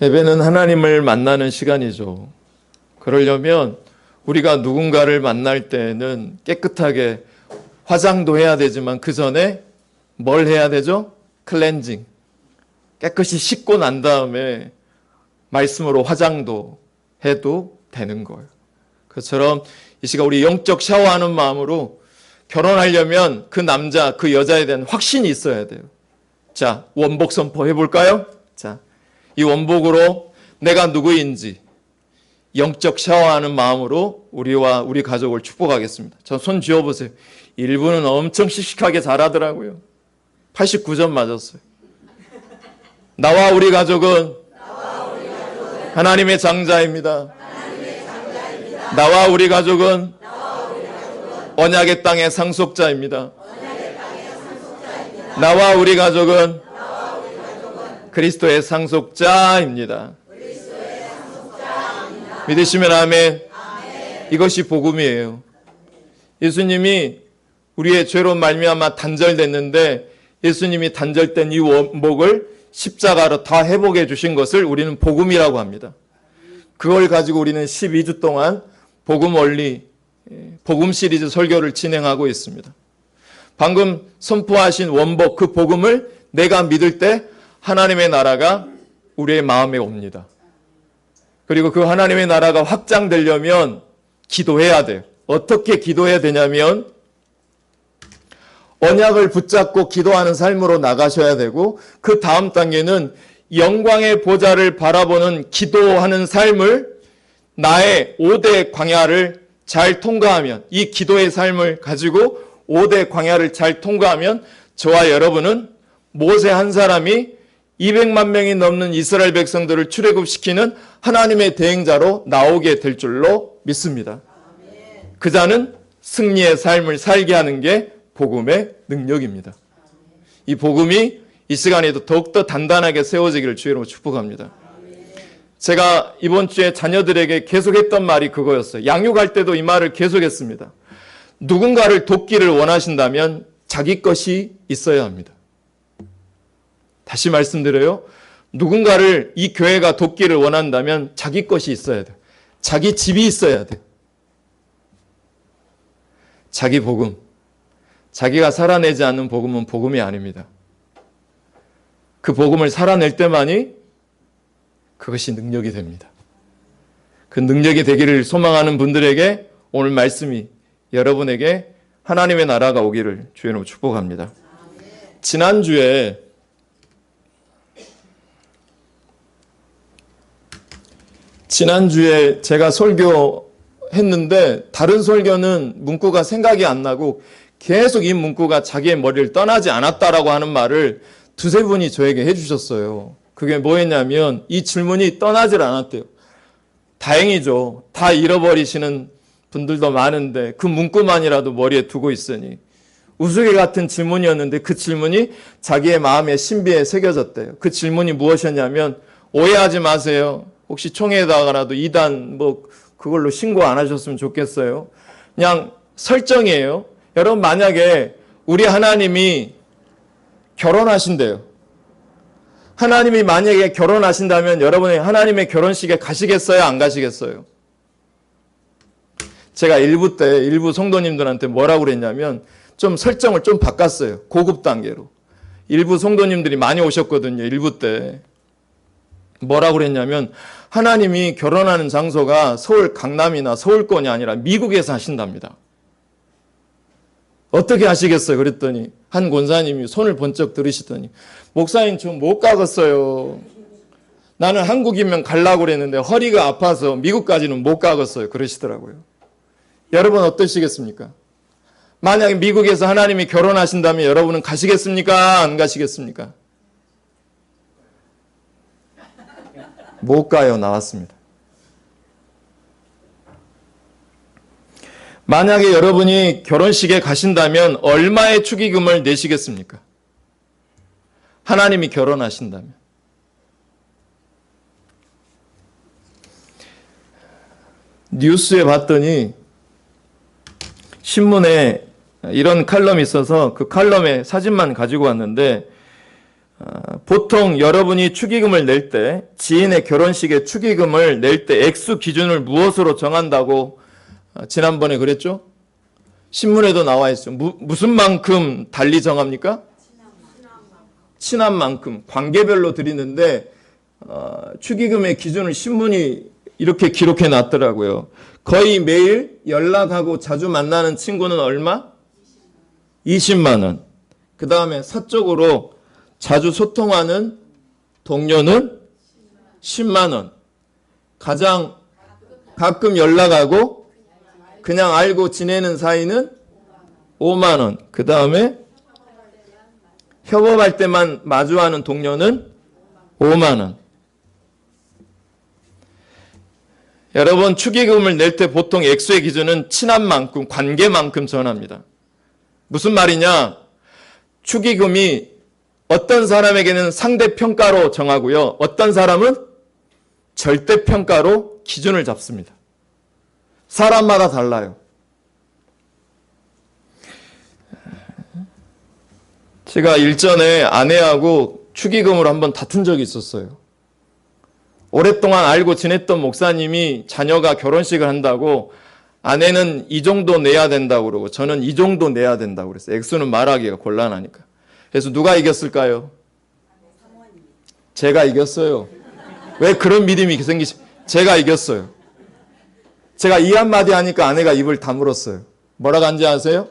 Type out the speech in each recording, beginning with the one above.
예배는 하나님을 만나는 시간이죠. 그러려면 우리가 누군가를 만날 때는 깨끗하게 화장도 해야 되지만 그 전에 뭘 해야 되죠? 클렌징. 깨끗이 씻고 난 다음에 말씀으로 화장도 해도 되는 거예요. 그처럼 이 시간 우리 영적 샤워하는 마음으로 결혼하려면 그 남자, 그 여자에 대한 확신이 있어야 돼요. 자, 원복 선포 해볼까요? 자, 이 원복으로 내가 누구인지 영적 샤워하는 마음으로 우리와 우리 가족을 축복하겠습니다. 저 손 쥐어보세요. 일부는 엄청 씩씩하게 잘하더라고요. 89점 맞았어요. 나와 우리 가족은 하나님의 장자입니다. 나와 우리 가족은 언약의 땅의 상속자입니다. 나와 우리 가족은 그리스도의 상속자입니다. 믿으시면 아멘. 이것이 복음이에요. 예수님이 우리의 죄로 말미암아 단절됐는데 예수님이 단절된 이 원복을 십자가로 다 회복해 주신 것을 우리는 복음이라고 합니다. 그걸 가지고 우리는 12주 동안 복음 원리, 복음 시리즈 설교를 진행하고 있습니다. 방금 선포하신 원복, 그 복음을 내가 믿을 때 하나님의 나라가 우리의 마음에 옵니다. 그리고 그 하나님의 나라가 확장되려면 기도해야 돼요. 어떻게 기도해야 되냐면 언약을 붙잡고 기도하는 삶으로 나가셔야 되고 그 다음 단계는 영광의 보좌를 바라보는 기도하는 삶을 나의 5대 광야를 잘 통과하면 이 기도의 삶을 가지고 5대 광야를 잘 통과하면 저와 여러분은 모세 한 사람이 200만 명이 넘는 이스라엘 백성들을 출애굽시키는 하나님의 대행자로 나오게 될 줄로 믿습니다. 그 자는 승리의 삶을 살게 하는 게 복음의 능력입니다. 이 복음이 이 시간에도 더욱더 단단하게 세워지기를 주의로 축복합니다. 제가 이번 주에 자녀들에게 계속했던 말이 그거였어요. 양육할 때도 이 말을 계속했습니다. 누군가를 돕기를 원하신다면 자기 것이 있어야 합니다. 다시 말씀드려요. 누군가를 이 교회가 돕기를 원한다면 자기 것이 있어야 돼요. 자기 집이 있어야 돼요. 자기 복음. 자기가 살아내지 않는 복음은 복음이 아닙니다. 그 복음을 살아낼 때만이 그것이 능력이 됩니다. 그 능력이 되기를 소망하는 분들에게 오늘 말씀이 여러분에게 하나님의 나라가 오기를 주의 이름으로 축복합니다. 지난주에 제가 설교했는데 다른 설교는 문구가 생각이 안 나고 계속 이 문구가 자기의 머리를 떠나지 않았다라고 하는 말을 두세 분이 저에게 해주셨어요. 그게 뭐였냐면 이 질문이 떠나질 않았대요. 다행이죠. 다 잃어버리시는 분들도 많은데 그 문구만이라도 머리에 두고 있으니 우스개 같은 질문이었는데 그 질문이 자기의 마음의 신비에 새겨졌대요. 그 질문이 무엇이었냐면 오해하지 마세요. 혹시 총회에다가라도 이단 그걸로 신고 안 하셨으면 좋겠어요. 그냥 설정이에요. 여러분 만약에 우리 하나님이 결혼하신대요. 하나님이 만약에 결혼하신다면 여러분이 하나님의 결혼식에 가시겠어요? 안 가시겠어요? 제가 일부 성도님들한테 뭐라고 그랬냐면 좀 설정을 좀 바꿨어요. 고급 단계로. 일부 성도님들이 많이 오셨거든요. 일부 때. 뭐라고 그랬냐면 하나님이 결혼하는 장소가 서울 강남이나 서울권이 아니라 미국에서 하신답니다. 어떻게 하시겠어요? 그랬더니 한 권사님이 손을 번쩍 들으시더니 목사님 저 못 가겠어요. 나는 한국이면 가려고 그랬는데 허리가 아파서 미국까지는 못 가겠어요. 그러시더라고요. 여러분 어떠시겠습니까? 만약에 미국에서 하나님이 결혼하신다면 여러분은 가시겠습니까? 안 가시겠습니까? 못 가요. 나왔습니다. 만약에 여러분이 결혼식에 가신다면 얼마의 축의금을 내시겠습니까? 하나님이 결혼하신다면. 뉴스에 봤더니 신문에 이런 칼럼이 있어서 그 칼럼에 사진만 가지고 왔는데 보통 여러분이 축의금을 낼 때, 지인의 결혼식에 축의금을 낼 때 액수 기준을 무엇으로 정한다고 지난번에 그랬죠? 신문에도 나와 있죠. 무슨 만큼 달리 정합니까? 친한 만큼, 관계별로 드리는데 축의금의 기준을 신문이 이렇게 기록해 놨더라고요. 거의 매일 연락하고 자주 만나는 친구는 얼마? 20만 원. 그 다음에 사적으로 자주 소통하는 동료는 10만 원. 가장 가끔 연락하고 그냥 알고 지내는 사이는 5만 원. 그 다음에 협업할 때만 마주하는 동료는 5만 원. 여러분, 축의금을 낼 때 보통 액수의 기준은 친한 만큼, 관계만큼 정합니다. 무슨 말이냐? 축의금이 어떤 사람에게는 상대평가로 정하고요. 어떤 사람은 절대평가로 기준을 잡습니다. 사람마다 달라요. 제가 일전에 아내하고 축의금으로 한번 다툰 적이 있었어요. 오랫동안 알고 지냈던 목사님이 자녀가 결혼식을 한다고 아내는 이 정도 내야 된다고 그러고 저는 이 정도 내야 된다고 그랬어요. 액수는 말하기가 곤란하니까. 그래서 누가 이겼을까요? 제가 이겼어요. 왜 그런 믿음이 생기시? 제가 이겼어요. 제가 이 한마디 하니까 아내가 입을 다물었어요. 뭐라고 한지 아세요?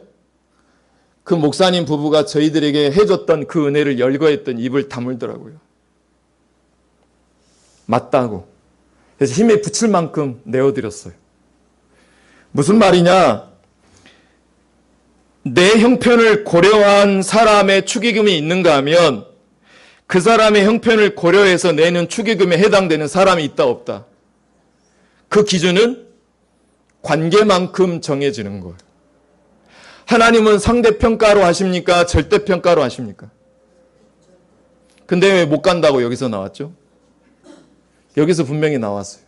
그 목사님 부부가 저희들에게 해줬던 그 은혜를 열거했던 입을 다물더라고요. 맞다고. 그래서 힘에 붙일 만큼 내어드렸어요. 무슨 말이냐? 내 형편을 고려한 사람의 축의금이 있는가 하면 그 사람의 형편을 고려해서 내는 축의금에 해당되는 사람이 있다 없다. 그 기준은 관계만큼 정해지는 거예요. 하나님은 상대평가로 하십니까? 절대평가로 하십니까? 근데 왜 못 간다고 여기서 나왔죠? 여기서 분명히 나왔어요.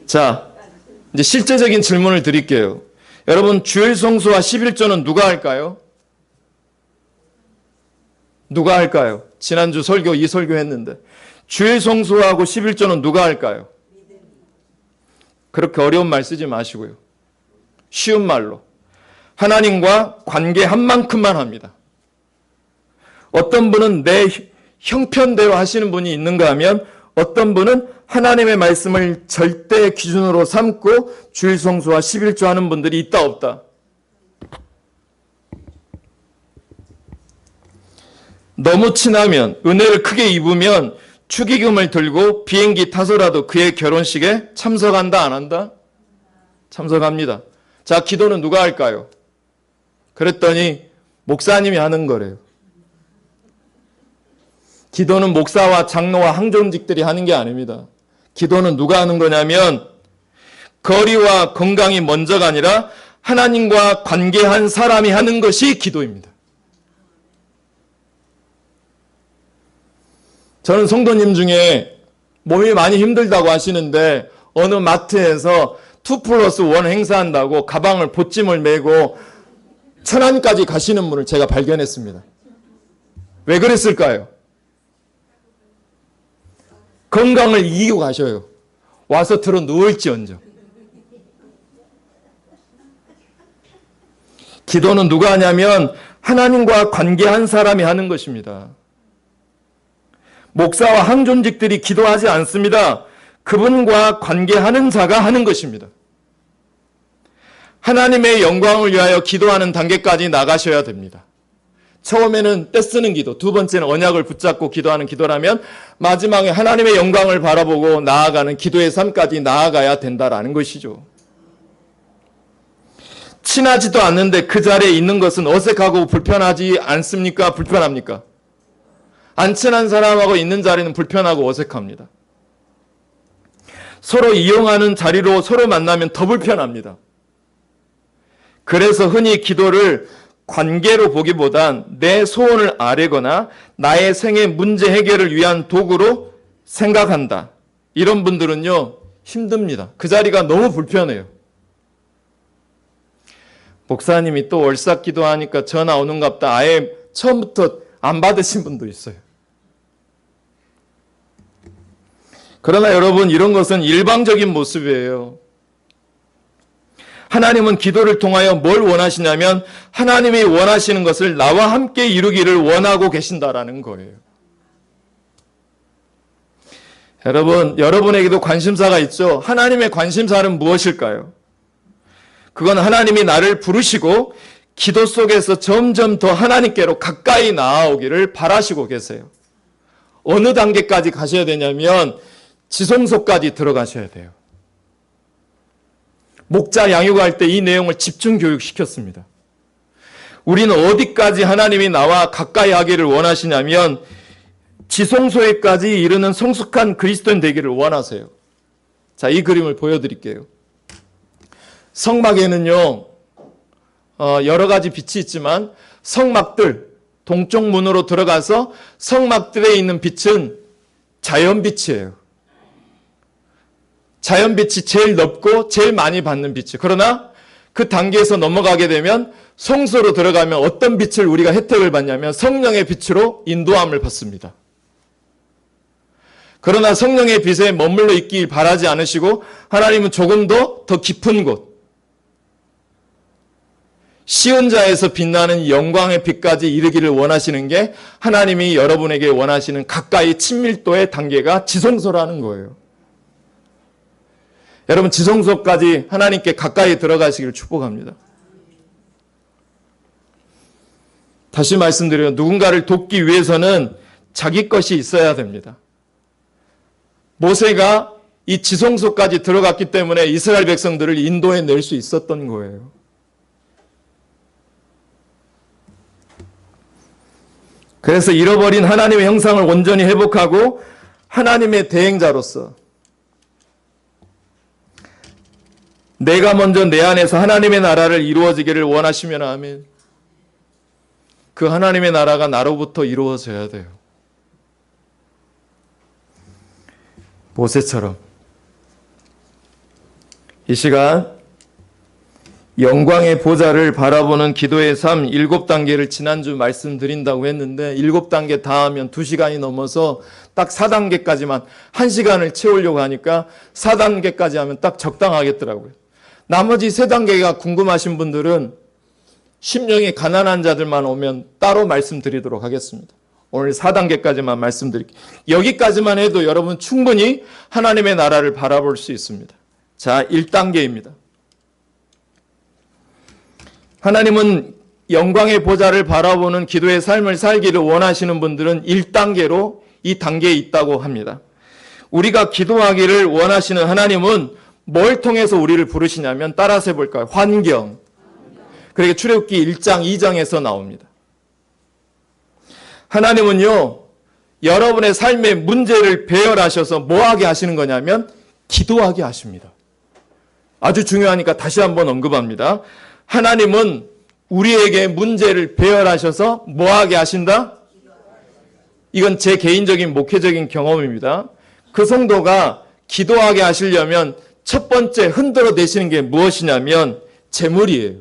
자, 이제 실제적인 질문을 드릴게요. 여러분, 주일 성수와 11조는 누가 할까요? 누가 할까요? 지난주 설교, 이 설교 했는데. 주일 성수하고 11조는 누가 할까요? 그렇게 어려운 말 쓰지 마시고요. 쉬운 말로. 하나님과 관계한 만큼만 합니다. 어떤 분은 내 형편대로 하시는 분이 있는가 하면 어떤 분은 하나님의 말씀을 절대 기준으로 삼고 주일 성수와 11조 하는 분들이 있다 없다. 너무 친하면 은혜를 크게 입으면 축의금을 들고 비행기 타서라도 그의 결혼식에 참석한다 안 한다? 참석합니다. 자, 기도는 누가 할까요? 그랬더니 목사님이 하는 거래요. 기도는 목사와 장로와 항존직들이 하는 게 아닙니다. 기도는 누가 하는 거냐면 거리와 건강이 먼저가 아니라 하나님과 관계한 사람이 하는 것이 기도입니다. 저는 성도님 중에 몸이 많이 힘들다고 하시는데 어느 마트에서 2+1 행사한다고 가방을 보찜을 메고 천안까지 가시는 분을 제가 발견했습니다. 왜 그랬을까요? 건강을 이기고 가셔요. 와서 들어 누울지언정. 기도는 누가 하냐면 하나님과 관계한 사람이 하는 것입니다. 목사와 항존직들이 기도하지 않습니다. 그분과 관계하는 자가 하는 것입니다. 하나님의 영광을 위하여 기도하는 단계까지 나가셔야 됩니다. 처음에는 떼쓰는 기도, 두 번째는 언약을 붙잡고 기도하는 기도라면 마지막에 하나님의 영광을 바라보고 나아가는 기도의 삶까지 나아가야 된다라는 것이죠. 친하지도 않는데 그 자리에 있는 것은 어색하고 불편하지 않습니까? 불편합니까? 안 친한 사람하고 있는 자리는 불편하고 어색합니다. 서로 이용하는 자리로 서로 만나면 더 불편합니다. 그래서 흔히 기도를 관계로 보기보단 내 소원을 아뢰거나 나의 생애 문제 해결을 위한 도구로 생각한다. 이런 분들은요, 힘듭니다. 그 자리가 너무 불편해요. 목사님이 또 월삭 기도하니까 전화 오는갑다. 아예 처음부터 안 받으신 분도 있어요. 그러나 여러분, 이런 것은 일방적인 모습이에요. 하나님은 기도를 통하여 뭘 원하시냐면 하나님이 원하시는 것을 나와 함께 이루기를 원하고 계신다라는 거예요. 여러분, 여러분에게도 관심사가 있죠? 하나님의 관심사는 무엇일까요? 그건 하나님이 나를 부르시고 기도 속에서 점점 더 하나님께로 가까이 나아오기를 바라시고 계세요. 어느 단계까지 가셔야 되냐면 지성소까지 들어가셔야 돼요. 목자 양육할 때 이 내용을 집중 교육시켰습니다. 우리는 어디까지 하나님이 나와 가까이 하기를 원하시냐면 지성소에까지 이르는 성숙한 그리스도인 되기를 원하세요. 자, 이 그림을 보여드릴게요. 성막에는요, 여러 가지 빛이 있지만 성막들, 동쪽 문으로 들어가서 성막들에 있는 빛은 자연빛이에요. 자연빛이 제일 넓고 제일 많이 받는 빛이. 그러나 그 단계에서 넘어가게 되면 성소로 들어가면 어떤 빛을 우리가 혜택을 받냐면 성령의 빛으로 인도함을 받습니다. 그러나 성령의 빛에 머물러 있길 바라지 않으시고 하나님은 조금 더 깊은 곳, 시온자에서 빛나는 영광의 빛까지 이르기를 원하시는 게 하나님이 여러분에게 원하시는 가까이 친밀도의 단계가 지성소라는 거예요. 여러분, 지성소까지 하나님께 가까이 들어가시기를 축복합니다. 다시 말씀드려요. 누군가를 돕기 위해서는 자기 것이 있어야 됩니다. 모세가 이 지성소까지 들어갔기 때문에 이스라엘 백성들을 인도해 낼 수 있었던 거예요. 그래서 잃어버린 하나님의 형상을 온전히 회복하고 하나님의 대행자로서 내가 먼저 내 안에서 하나님의 나라를 이루어지기를 원하시면 아멘. 그 하나님의 나라가 나로부터 이루어져야 돼요. 모세처럼 이 시간 영광의 보좌를 바라보는 기도의 삶 7단계를 지난주 말씀드린다고 했는데 7단계 다 하면 2시간이 넘어서 딱 4단계까지만 1시간을 채우려고 하니까 4단계까지 하면 딱 적당하겠더라고요. 나머지 3단계가 궁금하신 분들은 심령이 가난한 자들만 오면 따로 말씀드리도록 하겠습니다. 오늘 4단계까지만 말씀드릴게요. 여기까지만 해도 여러분 충분히 하나님의 나라를 바라볼 수 있습니다. 자, 1단계입니다. 하나님은 영광의 보좌를 바라보는 기도의 삶을 살기를 원하시는 분들은 1단계로 이 단계에 있다고 합니다. 우리가 기도하기를 원하시는 하나님은 뭘 통해서 우리를 부르시냐면 따라서 해볼까요? 환경. 그러니까 출애굽기 1장 2장에서 나옵니다. 하나님은요, 여러분의 삶의 문제를 배열하셔서 뭐하게 하시는 거냐면 기도하게 하십니다. 아주 중요하니까 다시 한번 언급합니다. 하나님은 우리에게 문제를 배열하셔서 뭐하게 하신다? 이건 제 개인적인 목회적인 경험입니다. 그 성도가 기도하게 하시려면 첫 번째 흔들어 내시는 게 무엇이냐면 재물이에요.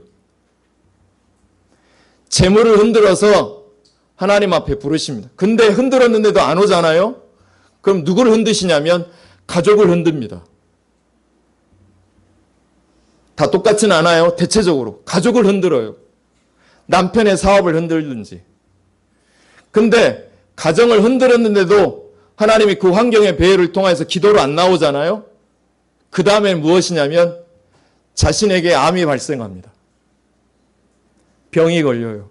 재물을 흔들어서 하나님 앞에 부르십니다. 근데 흔들었는데도 안 오잖아요? 그럼 누구를 흔드시냐면 가족을 흔듭니다. 다 똑같진 않아요. 대체적으로 가족을 흔들어요. 남편의 사업을 흔들든지. 근데 가정을 흔들었는데도 하나님이 그 환경의 배회를 통해서 기도로 안 나오잖아요. 그 다음에 무엇이냐면 자신에게 암이 발생합니다. 병이 걸려요.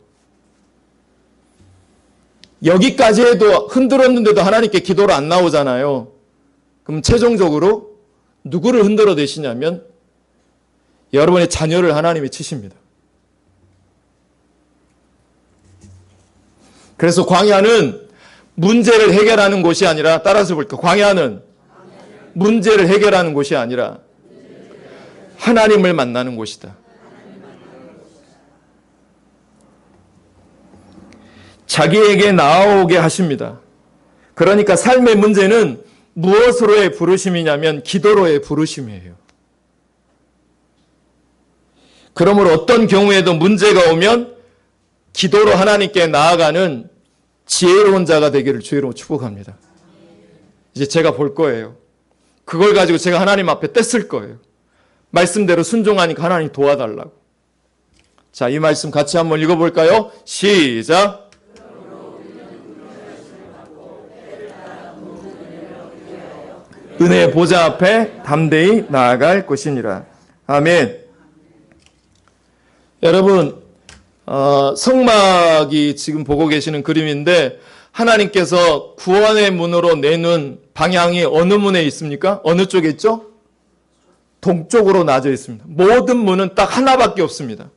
여기까지 해도 흔들었는데도 하나님께 기도로 안 나오잖아요. 그럼 최종적으로 누구를 흔들어 대시냐면 여러분의 자녀를 하나님이 치십니다. 그래서 광야는 문제를 해결하는 곳이 아니라, 따라서 볼까요? 광야는 문제를 해결하는 곳이 아니라 하나님을 만나는 곳이다. 자기에게 나아오게 하십니다. 그러니까 삶의 문제는 무엇으로의 부르심이냐면 기도로의 부르심이에요. 그러므로 어떤 경우에도 문제가 오면 기도로 하나님께 나아가는 지혜로운 자가 되기를 주의로 축복합니다. 이제 제가 볼 거예요. 그걸 가지고 제가 하나님 앞에 떼쓸 거예요. 말씀대로 순종하니까 하나님 도와달라고. 자, 이 말씀 같이 한번 읽어볼까요? 시작. 은혜의 보좌 앞에 담대히 나아갈 것이니라. 아멘. 여러분, 성막이 지금 보고 계시는 그림인데 하나님께서 구원의 문으로 내는 방향이 어느 문에 있습니까? 어느 쪽에 있죠? 동쪽으로 나져 있습니다. 모든 문은 딱 하나밖에 없습니다.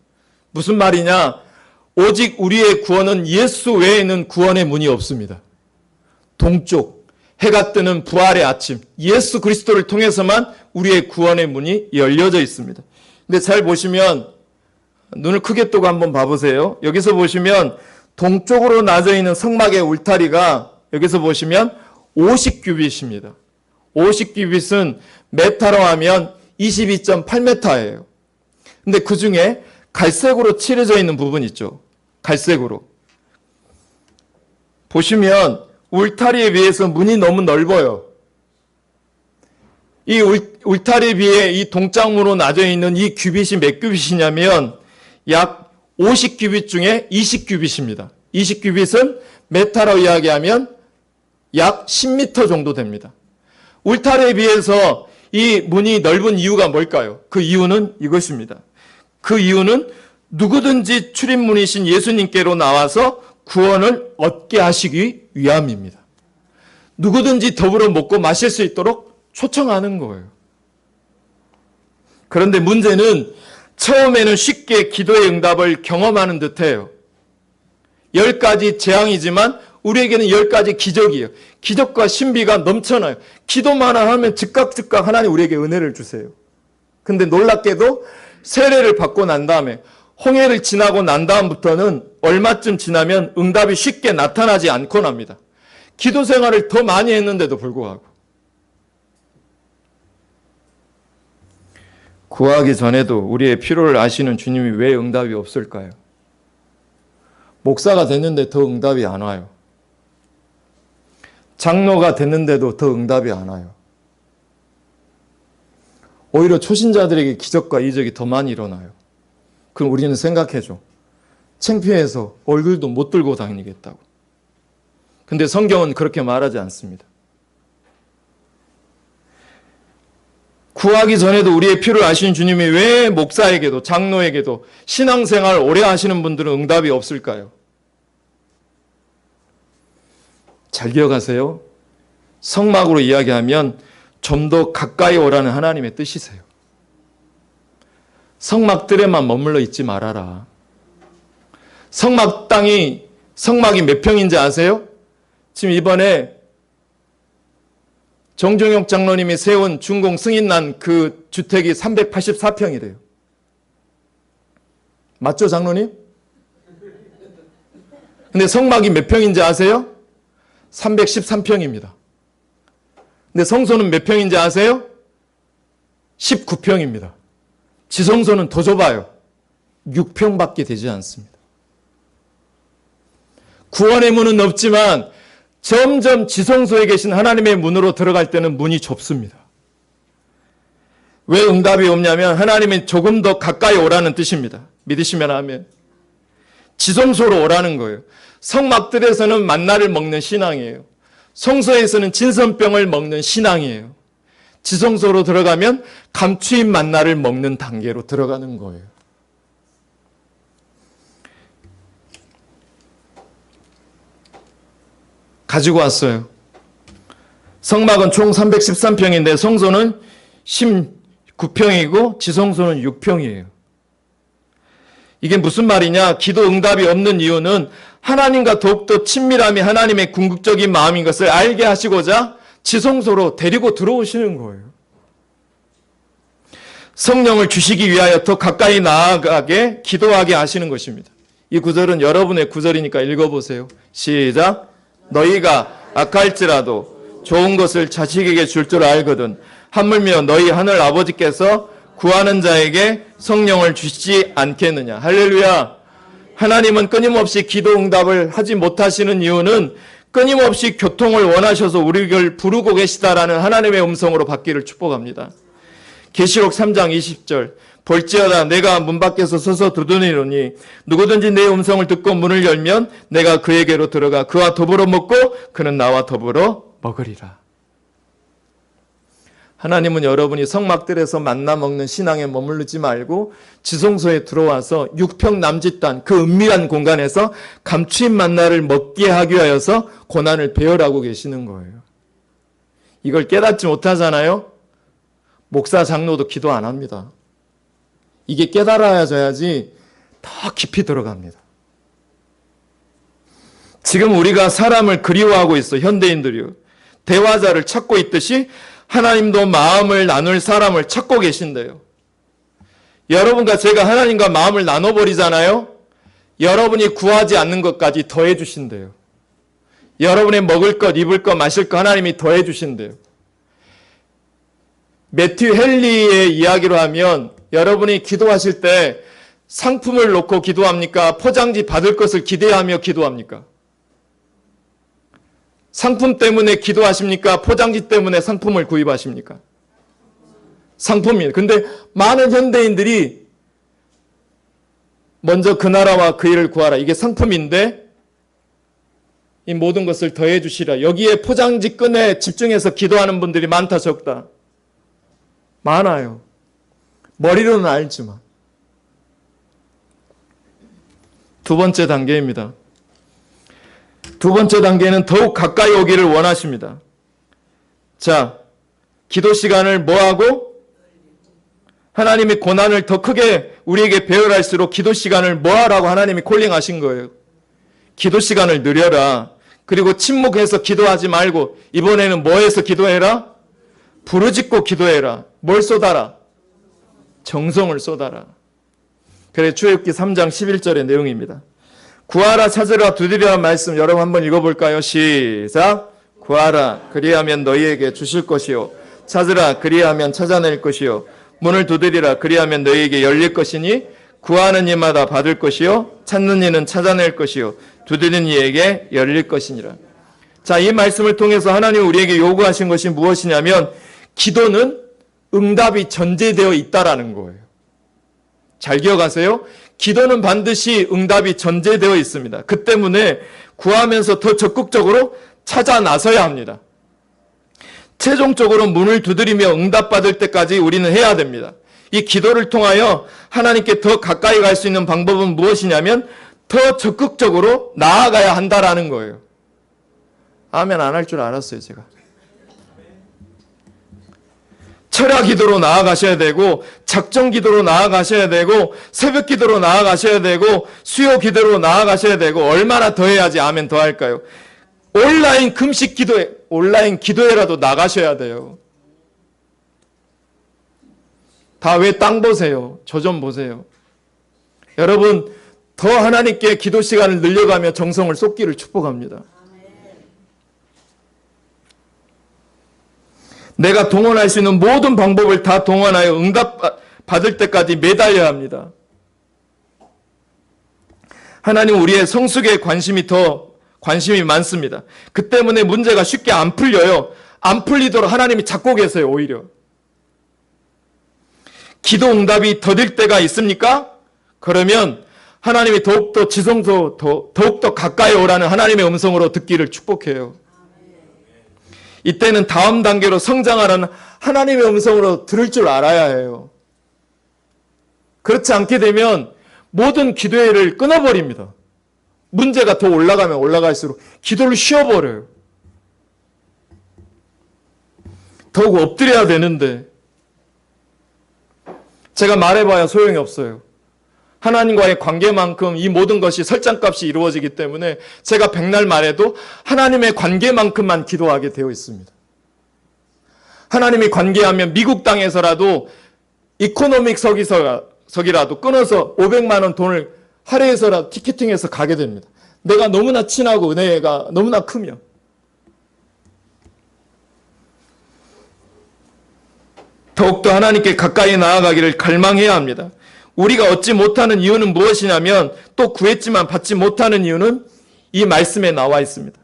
무슨 말이냐? 오직 우리의 구원은 예수 외에는 구원의 문이 없습니다. 동쪽, 해가 뜨는 부활의 아침, 예수 그리스도를 통해서만 우리의 구원의 문이 열려져 있습니다. 근데 잘 보시면 눈을 크게 뜨고 한번 봐보세요. 여기서 보시면 동쪽으로 나져 있는 성막의 울타리가 여기서 보시면 50규빗입니다. 50규빗은 메타로 하면 22.8m예요. 근데 그 중에 갈색으로 칠해져 있는 부분 있죠. 갈색으로. 보시면 울타리에 비해서 문이 너무 넓어요. 이 울타리에 비해 이 동장으로 나져 있는 이 규빗이 몇 규빗이냐면 약 50규빗 중에 20규빗입니다. 20규빗은 메타로 이야기하면 약 10m 정도 됩니다. 울타리에 비해서 이 문이 넓은 이유가 뭘까요? 그 이유는 이것입니다. 그 이유는 누구든지 출입문이신 예수님께로 나와서 구원을 얻게 하시기 위함입니다. 누구든지 더불어 먹고 마실 수 있도록 초청하는 거예요. 그런데 문제는 처음에는 쉽게 기도의 응답을 경험하는 듯해요. 10가지 재앙이지만 우리에게는 10가지 기적이에요. 기적과 신비가 넘쳐나요. 기도만 하면 즉각 하나님 우리에게 은혜를 주세요. 근데 놀랍게도 세례를 받고 난 다음에 홍해를 지나고 난 다음부터는 얼마쯤 지나면 응답이 쉽게 나타나지 않곤 합니다. 기도 생활을 더 많이 했는데도 불구하고. 구하기 전에도 우리의 필요를 아시는 주님이 왜 응답이 없을까요? 목사가 됐는데 더 응답이 안 와요. 장로가 됐는데도 더 응답이 안 와요. 오히려 초신자들에게 기적과 이적이 더 많이 일어나요. 그럼 우리는 생각해줘. 창피해서 얼굴도 못 들고 다니겠다고. 근데 성경은 그렇게 말하지 않습니다. 구하기 전에도 우리의 필요를 아시는 주님이 왜 목사에게도 장로에게도 신앙생활 오래 하시는 분들은 응답이 없을까요? 잘 기억하세요. 성막으로 이야기하면 좀 더 가까이 오라는 하나님의 뜻이세요. 성막들에만 머물러 있지 말아라. 성막이 몇 평인지 아세요? 지금 이번에 정종혁 장로님이 세운 준공 승인난 그 주택이 384평이래요. 맞죠, 장로님? 근데 성막이 몇 평인지 아세요? 313평입니다. 근데 성소는 몇 평인지 아세요? 19평입니다. 지성소는 더 좁아요. 6평밖에 되지 않습니다. 구원의 문은 넓지만 점점 지성소에 계신 하나님의 문으로 들어갈 때는 문이 좁습니다. 왜 응답이 없냐면 하나님은 조금 더 가까이 오라는 뜻입니다. 믿으시면 아멘. 지성소로 오라는 거예요. 성막들에서는 만나를 먹는 신앙이에요. 성소에서는 진선병을 먹는 신앙이에요. 지성소로 들어가면 감추인 만나를 먹는 단계로 들어가는 거예요. 가지고 왔어요. 성막은 총 313평인데 성소는 19평이고 지성소는 6평이에요. 이게 무슨 말이냐? 기도 응답이 없는 이유는 하나님과 더욱더 친밀함이 하나님의 궁극적인 마음인 것을 알게 하시고자 지성소로 데리고 들어오시는 거예요. 성령을 주시기 위하여 더 가까이 나아가게 기도하게 하시는 것입니다. 이 구절은 여러분의 구절이니까 읽어보세요. 시작. 너희가 악할지라도 좋은 것을 자식에게 줄 줄 알거든 하물며 너희 하늘 아버지께서 구하는 자에게 성령을 주시지 않겠느냐. 할렐루야. 하나님은 끊임없이 기도 응답을 하지 못하시는 이유는 끊임없이 교통을 원하셔서 우리를 부르고 계시다라는 하나님의 음성으로 받기를 축복합니다. 계시록 3장 20절 볼지어다 내가 문 밖에서 서서 두드리노니 누구든지 내 음성을 듣고 문을 열면 내가 그에게로 들어가 그와 더불어 먹고 그는 나와 더불어 먹으리라. 하나님은 여러분이 성막들에서 만나 먹는 신앙에 머무르지 말고 지성소에 들어와서 육평 남짓 땅 그 은밀한 공간에서 감추인 만나를 먹게 하기 위하여서 고난을 배열하고 계시는 거예요. 이걸 깨닫지 못하잖아요. 목사 장로도 기도 안 합니다. 이게 깨달아져야지 더 깊이 들어갑니다. 지금 우리가 사람을 그리워하고 있어. 현대인들이요. 대화자를 찾고 있듯이 하나님도 마음을 나눌 사람을 찾고 계신대요. 여러분과 제가 하나님과 마음을 나눠버리잖아요. 여러분이 구하지 않는 것까지 더해 주신대요. 여러분의 먹을 것, 입을 것, 마실 것 하나님이 더해 주신대요. 매튜 헨리의 이야기로 하면 여러분이 기도하실 때 상품을 놓고 기도합니까? 포장지 받을 것을 기대하며 기도합니까? 상품 때문에 기도하십니까? 포장지 때문에 상품을 구입하십니까? 상품이에요. 근데 많은 현대인들이 먼저 그 나라와 그 일을 구하라. 이게 상품인데 이 모든 것을 더해 주시라. 여기에 포장지 끈에 집중해서 기도하는 분들이 많다 적다? 많아요. 머리로는 알지만. 두 번째 단계입니다. 두 번째 단계는 더욱 가까이 오기를 원하십니다. 자, 기도 시간을 뭐하고? 하나님이 고난을 더 크게 우리에게 배열할수록 기도 시간을 뭐하라고 하나님이 콜링하신 거예요. 기도 시간을 늘려라. 그리고 침묵해서 기도하지 말고 이번에는 뭐해서 기도해라? 부르짖고 기도해라. 뭘 쏟아라? 정성을 쏟아라. 그래 출애굽기 3장 11절의 내용입니다. 구하라 찾으라 두드리라 말씀 여러분 한번 읽어볼까요? 시작. 구하라 그리하면 너희에게 주실 것이요 찾으라 그리하면 찾아낼 것이요 문을 두드리라 그리하면 너희에게 열릴 것이니 구하는 이마다 받을 것이요 찾는 이는 찾아낼 것이요 두드리는 이에게 열릴 것이니라. 자, 이 말씀을 통해서 하나님 우리에게 요구하신 것이 무엇이냐면 기도는 응답이 전제되어 있다라는 거예요. 잘 기억하세요. 기도는 반드시 응답이 전제되어 있습니다. 그 때문에 구하면서 더 적극적으로 찾아 나서야 합니다. 최종적으로 문을 두드리며 응답받을 때까지 우리는 해야 됩니다. 이 기도를 통하여 하나님께 더 가까이 갈 수 있는 방법은 무엇이냐면 더 적극적으로 나아가야 한다라는 거예요. 아멘 안 할 줄 알았어요, 제가. 철야 기도로 나아가셔야 되고 작정 기도로 나아가셔야 되고 새벽 기도로 나아가셔야 되고 수요 기도로 나아가셔야 되고 얼마나 더 해야지 아멘 더 할까요? 온라인 금식 기도회, 온라인 기도회라도 나가셔야 돼요. 다 왜 땅 보세요? 저 좀 보세요. 여러분 더 하나님께 기도 시간을 늘려가며 정성을 쏟기를 축복합니다. 내가 동원할 수 있는 모든 방법을 다 동원하여 응답 받을 때까지 매달려야 합니다. 하나님 우리의 성숙에 관심이 많습니다. 그 때문에 문제가 쉽게 안 풀려요. 안 풀리도록 하나님이 잡고 계세요, 오히려. 기도 응답이 더딜 때가 있습니까? 그러면 하나님이 더욱더 지성소, 더욱더 가까이 오라는 하나님의 음성으로 듣기를 축복해요. 이때는 다음 단계로 성장하라는 하나님의 음성으로 들을 줄 알아야 해요. 그렇지 않게 되면 모든 기도회를 끊어버립니다. 문제가 더 올라가면 올라갈수록 기도를 쉬어버려요. 더욱 엎드려야 되는데 제가 말해봐야 소용이 없어요. 하나님과의 관계만큼 이 모든 것이 설정값이 이루어지기 때문에 제가 백날 말해도 하나님의 관계만큼만 기도하게 되어 있습니다. 하나님이 관계하면 미국 땅에서라도 이코노믹 석이라도 끊어서 500만 원 돈을 할애해서라도 티켓팅해서 가게 됩니다. 내가 너무나 친하고 은혜가 너무나 크면. 더욱더 하나님께 가까이 나아가기를 갈망해야 합니다. 우리가 얻지 못하는 이유는 무엇이냐면, 또 구했지만 받지 못하는 이유는 이 말씀에 나와 있습니다.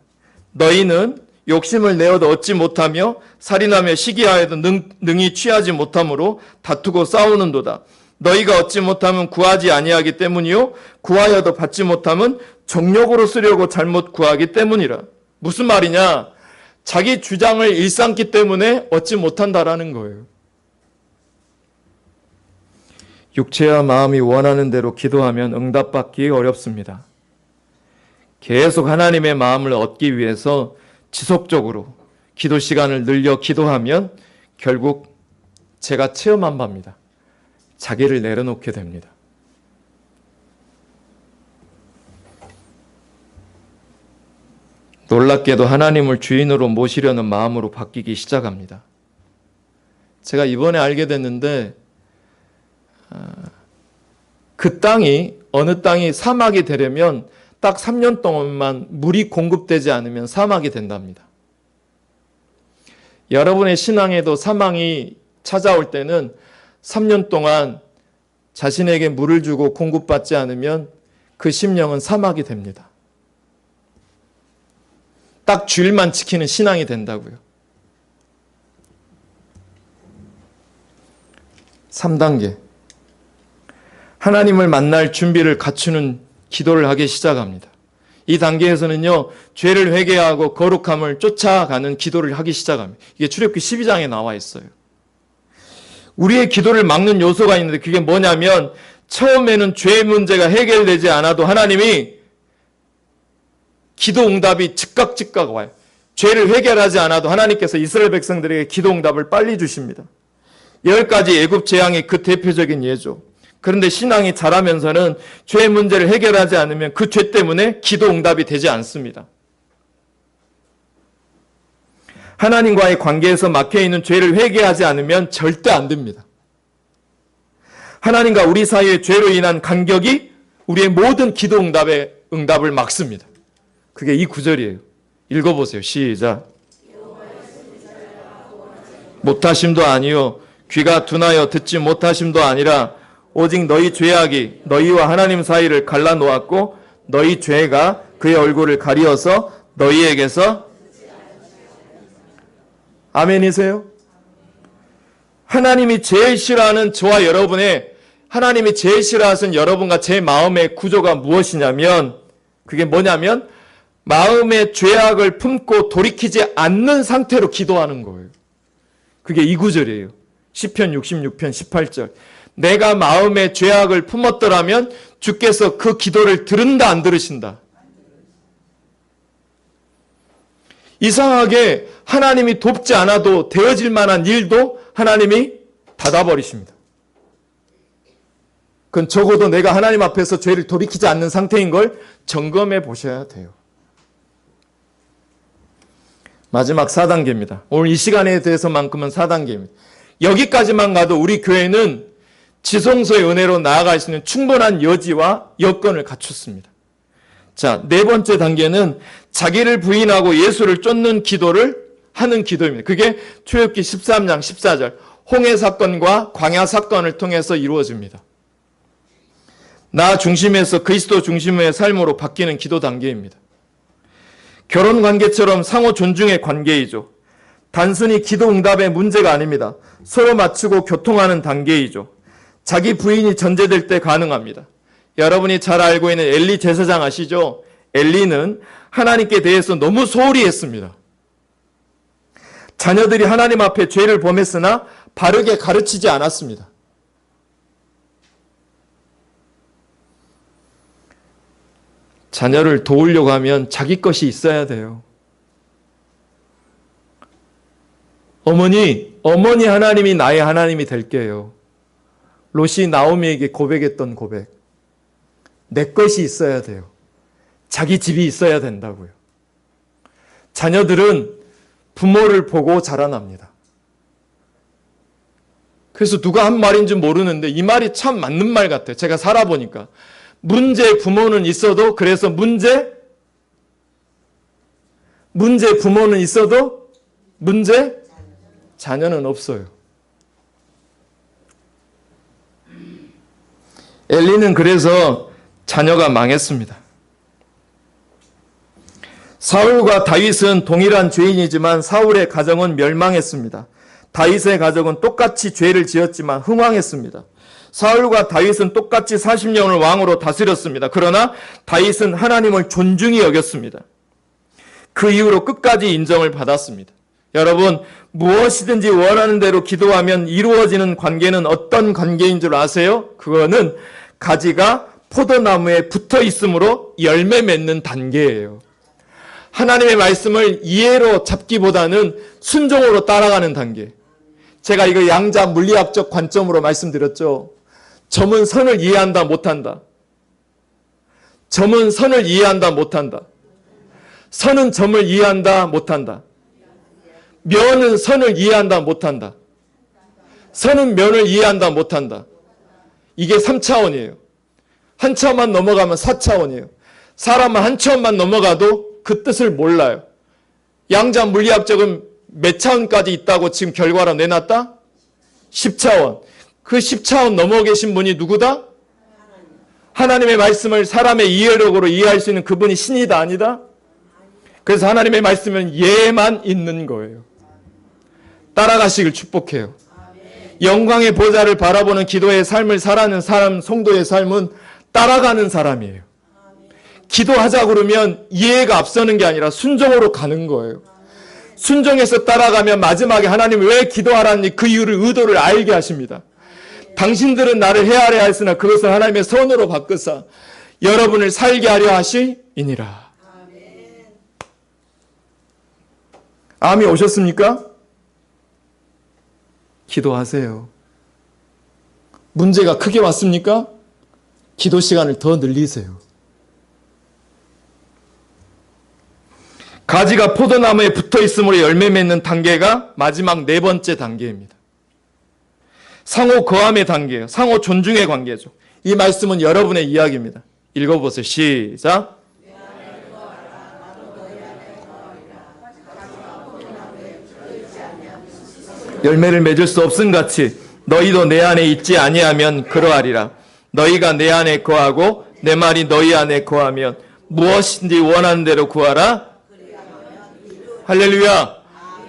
너희는 욕심을 내어도 얻지 못하며 살인하며 시기하여도 능히 취하지 못함으로 다투고 싸우는도다. 너희가 얻지 못하면 구하지 아니하기 때문이요 구하여도 받지 못하면 정욕으로 쓰려고 잘못 구하기 때문이라. 무슨 말이냐? 자기 주장을 일삼기 때문에 얻지 못한다라는 거예요. 육체와 마음이 원하는 대로 기도하면 응답받기 어렵습니다. 계속 하나님의 마음을 얻기 위해서 지속적으로 기도 시간을 늘려 기도하면 결국 제가 체험한 바입니다. 자기를 내려놓게 됩니다. 놀랍게도 하나님을 주인으로 모시려는 마음으로 바뀌기 시작합니다. 제가 이번에 알게 됐는데 그 땅이 어느 땅이 사막이 되려면 딱 3년 동안만 물이 공급되지 않으면 사막이 된답니다. 여러분의 신앙에도 사망이 찾아올 때는 3년 동안 자신에게 물을 주고 공급받지 않으면 그 심령은 사막이 됩니다. 딱 주일만 지키는 신앙이 된다고요. 3단계. 하나님을 만날 준비를 갖추는 기도를 하기 시작합니다. 이 단계에서는요, 죄를 회개하고 거룩함을 쫓아가는 기도를 하기 시작합니다. 이게 출애굽기 12장에 나와 있어요. 우리의 기도를 막는 요소가 있는데 그게 뭐냐면, 처음에는 죄 문제가 해결되지 않아도 하나님이 기도 응답이 즉각 와요. 죄를 해결하지 않아도 하나님께서 이스라엘 백성들에게 기도 응답을 빨리 주십니다. 10가지 애굽 재앙이 그 대표적인 예죠. 그런데 신앙이 자라면서는 죄 문제를 해결하지 않으면 그 죄 때문에 기도 응답이 되지 않습니다. 하나님과의 관계에서 막혀있는 죄를 회개하지 않으면 절대 안 됩니다. 하나님과 우리 사이의 죄로 인한 간격이 우리의 모든 기도 응답을 막습니다. 그게 이 구절이에요. 읽어보세요. 시작. 못하심도 아니요 귀가 둔하여 듣지 못하심도 아니라 오직 너희 죄악이 너희와 하나님 사이를 갈라놓았고 너희 죄가 그의 얼굴을 가리어서 너희에게서 아멘이세요? 하나님이 제일 싫어하는 저와 여러분의 하나님이 제일 싫어하시는 여러분과 제 마음의 구조가 무엇이냐면 그게 뭐냐면 마음의 죄악을 품고 돌이키지 않는 상태로 기도하는 거예요. 그게 이 구절이에요. 시편 66편 18절. 내가 마음의 죄악을 품었더라면 주께서 그 기도를 들은다 안 들으신다? 이상하게 하나님이 돕지 않아도 되어질 만한 일도 하나님이 닫아버리십니다. 그건 적어도 내가 하나님 앞에서 죄를 돌이키지 않는 상태인 걸 점검해 보셔야 돼요. 마지막 4단계입니다. 오늘 이 시간에 대해서만큼은 4단계입니다. 여기까지만 가도 우리 교회는 지성소의 은혜로 나아갈 수 있는 충분한 여지와 여건을 갖췄습니다. 자, 네 번째 단계는 자기를 부인하고 예수를 쫓는 기도를 하는 기도입니다. 그게 출애굽기 13장 14절 홍해 사건과 광야 사건을 통해서 이루어집니다. 나 중심에서 그리스도 중심의 삶으로 바뀌는 기도 단계입니다. 결혼 관계처럼 상호 존중의 관계이죠. 단순히 기도 응답의 문제가 아닙니다. 서로 맞추고 교통하는 단계이죠. 자기 부인이 전제될 때 가능합니다. 여러분이 잘 알고 있는 엘리 제사장 아시죠? 엘리는 하나님께 대해서 너무 소홀히 했습니다. 자녀들이 하나님 앞에 죄를 범했으나 바르게 가르치지 않았습니다. 자녀를 도우려고 하면 자기 것이 있어야 돼요. 어머니 하나님이 나의 하나님이 될게요. 롯이 나오미에게 고백했던 고백. 내 것이 있어야 돼요. 자기 집이 있어야 된다고요. 자녀들은 부모를 보고 자라납니다. 그래서 누가 한 말인지 모르는데 이 말이 참 맞는 말 같아요. 제가 살아보니까. 문제 부모는 있어도 그래서 문제 부모는 있어도 문제 자녀는 없어요. 엘리는 그래서 자녀가 망했습니다. 사울과 다윗은 동일한 죄인이지만 사울의 가정은 멸망했습니다. 다윗의 가족은 똑같이 죄를 지었지만 흥왕했습니다. 사울과 다윗은 똑같이 40년을 왕으로 다스렸습니다. 그러나 다윗은 하나님을 존중히 여겼습니다. 그 이후로 끝까지 인정을 받았습니다. 여러분, 무엇이든지 원하는 대로 기도하면 이루어지는 관계는 어떤 관계인 줄 아세요? 그거는 가지가 포도나무에 붙어 있으므로 열매 맺는 단계예요. 하나님의 말씀을 이해로 잡기보다는 순종으로 따라가는 단계. 제가 이거 양자 물리학적 관점으로 말씀드렸죠. 점은 선을 이해한다 못한다. 점은 선을 이해한다 못한다. 선은 점을 이해한다 못한다. 면은 선을 이해한다 못한다. 선은 면을 이해한다 못한다. 이게 3차원이에요. 한 차원만 넘어가면 4차원이에요. 사람은 한 차원만 넘어가도 그 뜻을 몰라요. 양자 물리학적은 몇 차원까지 있다고 지금 결과로 내놨다? 10차원. 그 10차원 넘어 계신 분이 누구다? 하나님의 말씀을 사람의 이해력으로 이해할 수 있는 그분이 신이다 아니다? 그래서 하나님의 말씀은 예만 있는 거예요. 따라가시길 축복해요. 영광의 보좌를 바라보는 기도의 삶을 살아가는 사람, 성도의 삶은 따라가는 사람이에요. 기도하자 그러면 이해가 앞서는 게 아니라 순종으로 가는 거예요. 순종해서 따라가면 마지막에 하나님이 왜 기도하라니 그 이유를 의도를 알게 하십니다. 당신들은 나를 헤아려 하였으나 그것을 하나님의 선으로 바꾸사 여러분을 살게 하려 하시이니라. 암이 오셨습니까? 기도하세요. 문제가 크게 왔습니까? 기도 시간을 더 늘리세요. 가지가 포도나무에 붙어 있으므로 열매 맺는 단계가 마지막 네 번째 단계입니다. 상호 거함의 단계예요. 상호 존중의 관계죠. 이 말씀은 여러분의 이야기입니다. 읽어보세요. 시작. 열매를 맺을 수 없음 같이 너희도 내 안에 있지 아니하면 그러하리라. 너희가 내 안에 거하고 내 말이 너희 안에 거하면 무엇인지 원하는 대로 구하라. 할렐루야.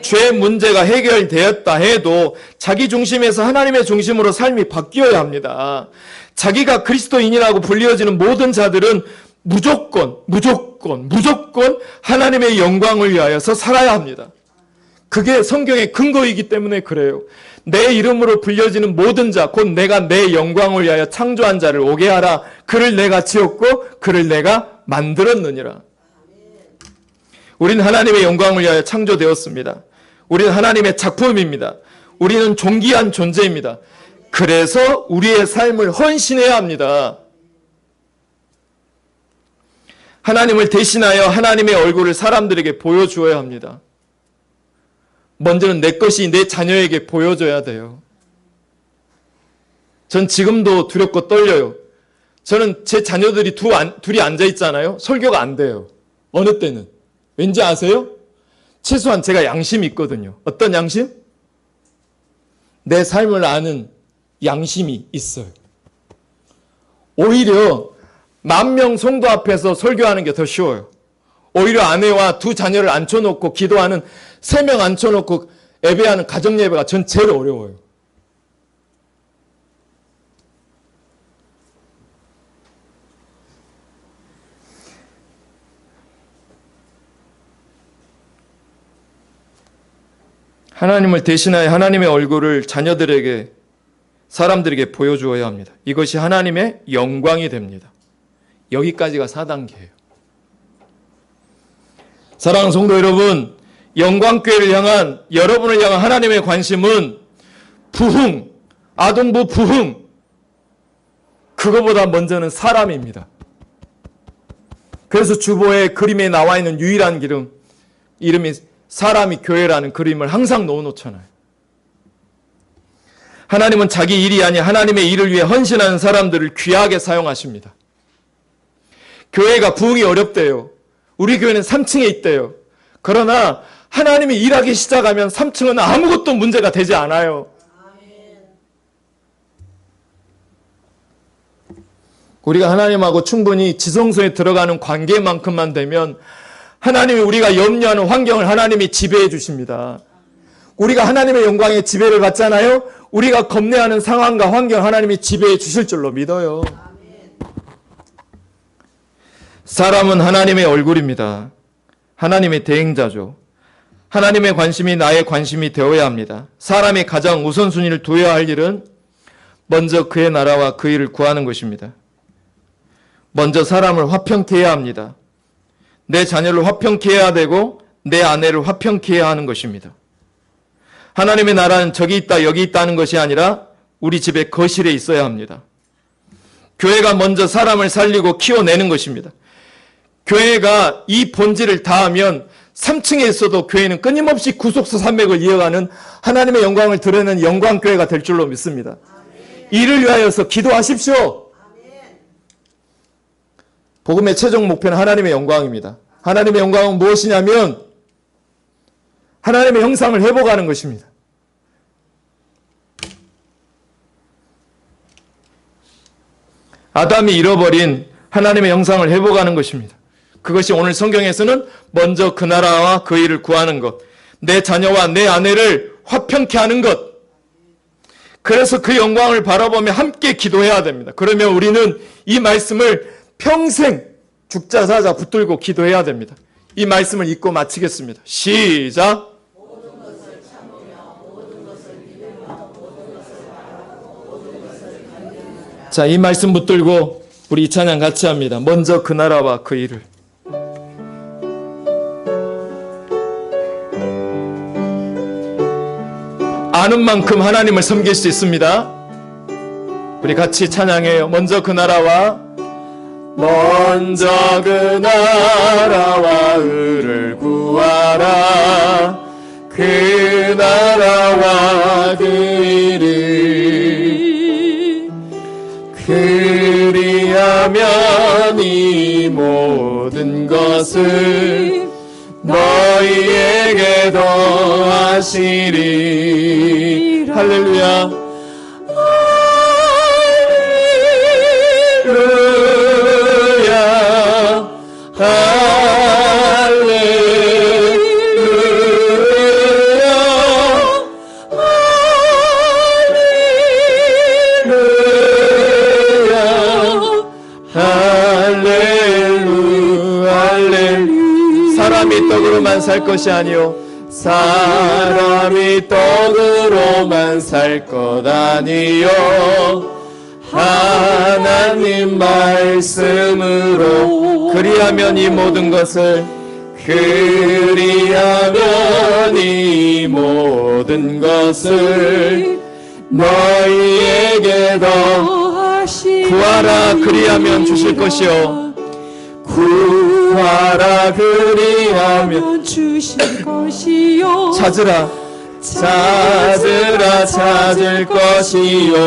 죄 문제가 해결되었다 해도 자기 중심에서 하나님의 중심으로 삶이 바뀌어야 합니다. 자기가 그리스도인이라고 불리어지는 모든 자들은 무조건 하나님의 영광을 위하여서 살아야 합니다. 그게 성경의 근거이기 때문에 그래요. 내 이름으로 불려지는 모든 자, 곧 내가 내 영광을 위하여 창조한 자를 오게 하라. 그를 내가 지었고 그를 내가 만들었느니라. 우리는 하나님의 영광을 위하여 창조되었습니다. 우리는 하나님의 작품입니다. 우리는 존귀한 존재입니다. 그래서 우리의 삶을 헌신해야 합니다. 하나님을 대신하여 하나님의 얼굴을 사람들에게 보여주어야 합니다. 먼저는 내 것이 내 자녀에게 보여줘야 돼요. 전 지금도 두렵고 떨려요. 저는 제 자녀들이 둘이 앉아있잖아요. 설교가 안 돼요. 어느 때는. 왠지 아세요? 최소한 제가 양심이 있거든요. 어떤 양심? 내 삶을 아는 양심이 있어요. 오히려 10,000명 성도 앞에서 설교하는 게 더 쉬워요. 오히려 아내와 2 자녀를 앉혀놓고 기도하는 3명 앉혀놓고 예배하는 가정예배가 전 제일 어려워요. 하나님을 대신하여 하나님의 얼굴을 자녀들에게, 사람들에게 보여주어야 합니다. 이것이 하나님의 영광이 됩니다. 여기까지가 4단계예요. 사랑하는 성도 여러분, 영광교회를 향한, 여러분을 향한 하나님의 관심은 부흥, 아동부 부흥, 그거보다 먼저는 사람입니다. 그래서 주보에 그림에 나와 있는 유일한 이름이 사람이 교회라는 그림을 항상 넣어놓잖아요. 하나님은 자기 일이 아닌 하나님의 일을 위해 헌신하는 사람들을 귀하게 사용하십니다. 교회가 부흥이 어렵대요. 우리 교회는 3층에 있대요. 그러나 하나님이 일하기 시작하면 3층은 아무것도 문제가 되지 않아요. 우리가 하나님하고 충분히 지성소에 들어가는 관계만큼만 되면 하나님이 우리가 염려하는 환경을 하나님이 지배해 주십니다. 우리가 하나님의 영광의 지배를 받잖아요. 우리가 겁내하는 상황과 환경 하나님이 지배해 주실 줄로 믿어요. 사람은 하나님의 얼굴입니다. 하나님의 대행자죠. 하나님의 관심이 나의 관심이 되어야 합니다. 사람이 가장 우선순위를 둬야 할 일은 먼저 그의 나라와 그 일을 구하는 것입니다. 먼저 사람을 화평케 해야 합니다. 내 자녀를 화평케 해야 되고 내 아내를 화평케 해야 하는 것입니다. 하나님의 나라는 저기 있다 여기 있다는 것이 아니라 우리 집의 거실에 있어야 합니다. 교회가 먼저 사람을 살리고 키워내는 것입니다. 교회가 이 본질을 다하면 3층에 있어도 교회는 끊임없이 구속사 산맥을 이어가는 하나님의 영광을 드러내는 영광교회가 될 줄로 믿습니다. 이를 위하여서 기도하십시오. 복음의 최종 목표는 하나님의 영광입니다. 하나님의 영광은 무엇이냐면 하나님의 형상을 회복하는 것입니다. 아담이 잃어버린 하나님의 형상을 회복하는 것입니다. 그것이 오늘 성경에서는 먼저 그 나라와 그 일을 구하는 것, 내 자녀와 내 아내를 화평케 하는 것. 그래서 그 영광을 바라보며 함께 기도해야 됩니다. 그러면 우리는 이 말씀을 평생 죽자 사자 붙들고 기도해야 됩니다. 이 말씀을 읽고 마치겠습니다. 시작. 자, 이 말씀 붙들고 우리 이 찬양 같이 합니다. 먼저 그 나라와 그 일을. 아는 만큼 하나님을 섬길 수 있습니다. 우리 같이 찬양해요. 먼저 그 나라와 의를 구하라. 그 나라와 그 일을 그리하면 이 모든 것을 너희에게 더하시리. 할렐루야. 사람이 떡으로만 살 것이 아니요 사람이 떡으로만 살 것 아니요 하나님 말씀으로 그리하면 이 모든 것을 그리하면 이 모든 것을 너희에게 더하시리. 구하라 그리하면 주실 것이요 구하라 그리하면 주실 것이요 찾으라 찾을 것이요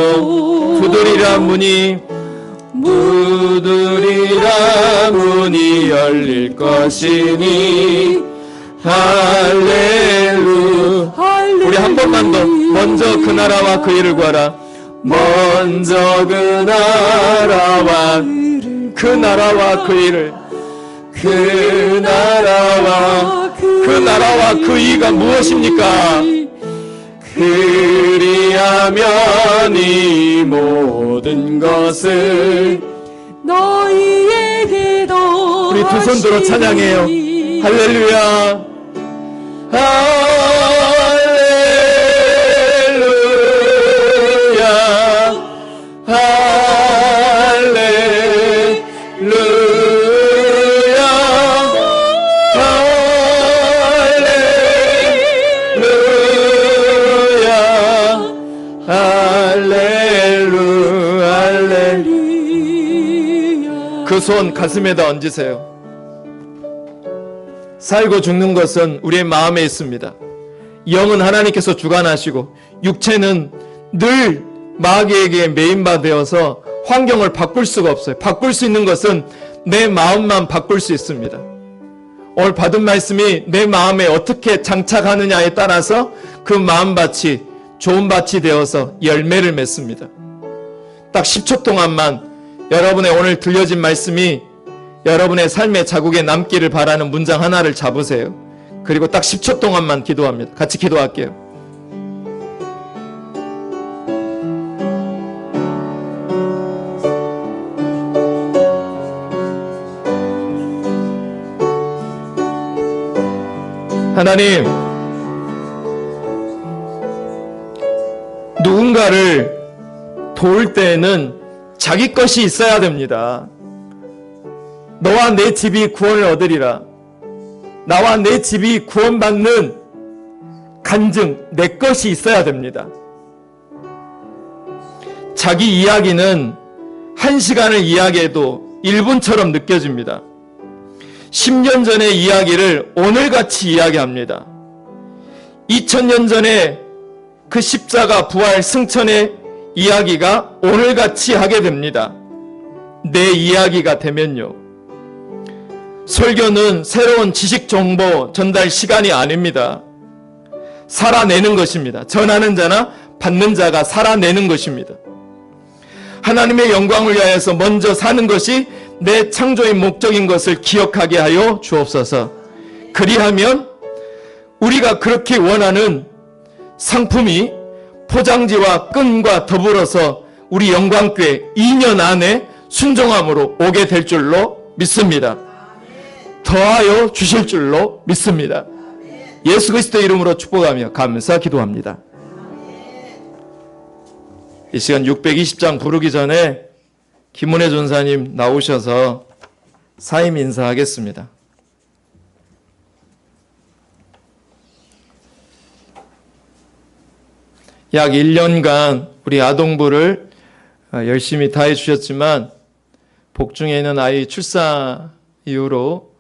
두드리라 문이 열릴 것이니 할렐루야. 우리 한 번만 더 먼저 그 나라와 그 일을 구하라. 먼저 그 나라와 그 일을 그 나라와 그 이가 무엇입니까? 그리하면 이 모든 것을 너희에게 더 우리 두 손 들어 찬양해요. 할렐루야 그 손 가슴에다 얹으세요. 살고 죽는 것은 우리의 마음에 있습니다. 영은 하나님께서 주관하시고 육체는 늘 마귀에게 매인바되어서 환경을 바꿀 수가 없어요. 바꿀 수 있는 것은 내 마음만 바꿀 수 있습니다. 오늘 받은 말씀이 내 마음에 어떻게 장착하느냐에 따라서 그 마음밭이 좋은 밭이 되어서 열매를 맺습니다. 딱 10초 동안만 여러분의 오늘 들려진 말씀이 여러분의 삶의 자국에 남기를 바라는 문장 하나를 잡으세요. 그리고 딱 10초 동안만 기도합니다. 같이 기도할게요. 하나님, 누군가를 도울 때에는 자기 것이 있어야 됩니다. 너와 내 집이 구원을 얻으리라. 나와 내 집이 구원받는 간증, 내 것이 있어야 됩니다. 자기 이야기는 1시간을 이야기해도 1분처럼 느껴집니다. 10년 전의 이야기를 오늘같이 이야기합니다. 2000년 전에 그 십자가 부활 승천의 이야기가 오늘같이 하게 됩니다. 내 이야기가 되면요. 설교는 새로운 지식 정보 전달 시간이 아닙니다. 살아내는 것입니다. 전하는 자나 받는 자가 살아내는 것입니다. 하나님의 영광을 위하여서 먼저 사는 것이 내 창조의 목적인 것을 기억하게 하여 주옵소서. 그리하면 우리가 그렇게 원하는 상품이 포장지와 끈과 더불어서 우리 영광교회 2년 안에 순종함으로 오게 될 줄로 믿습니다. 더하여 주실 줄로 믿습니다. 예수 그리스도의 이름으로 축복하며 감사 기도합니다. 이 시간 620장 부르기 전에 김은혜 전사님 나오셔서 사임 인사하겠습니다. 약 1년간 우리 아동부를 열심히 다해 주셨지만 복중에 있는 아이 출산 이후로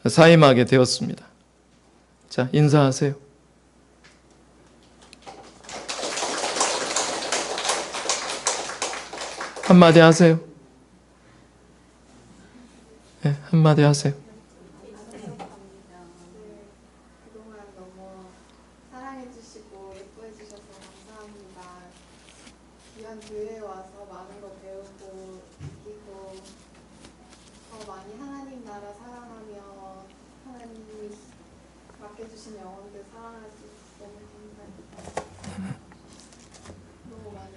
사임하게 되었습니다. 자, 인사하세요. 한마디 하세요. 네, 한마디 하세요. 그동안 너무 사랑해주시고 예뻐해주셔서 감사합니다. 귀한 교회에 와서 많은 거 배우고 느끼고 더 많이 하나님 나라 사랑하며 하나님이 맡겨주신 영혼들 사랑할 수 있어서 너무 감사합니다. 너무 많이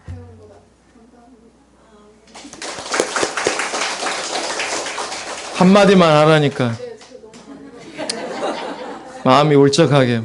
배운 것 같아요. 감사합니다. 한마디만 하라니까 네, 진짜 너무 감사합니다. 마음이 울적하게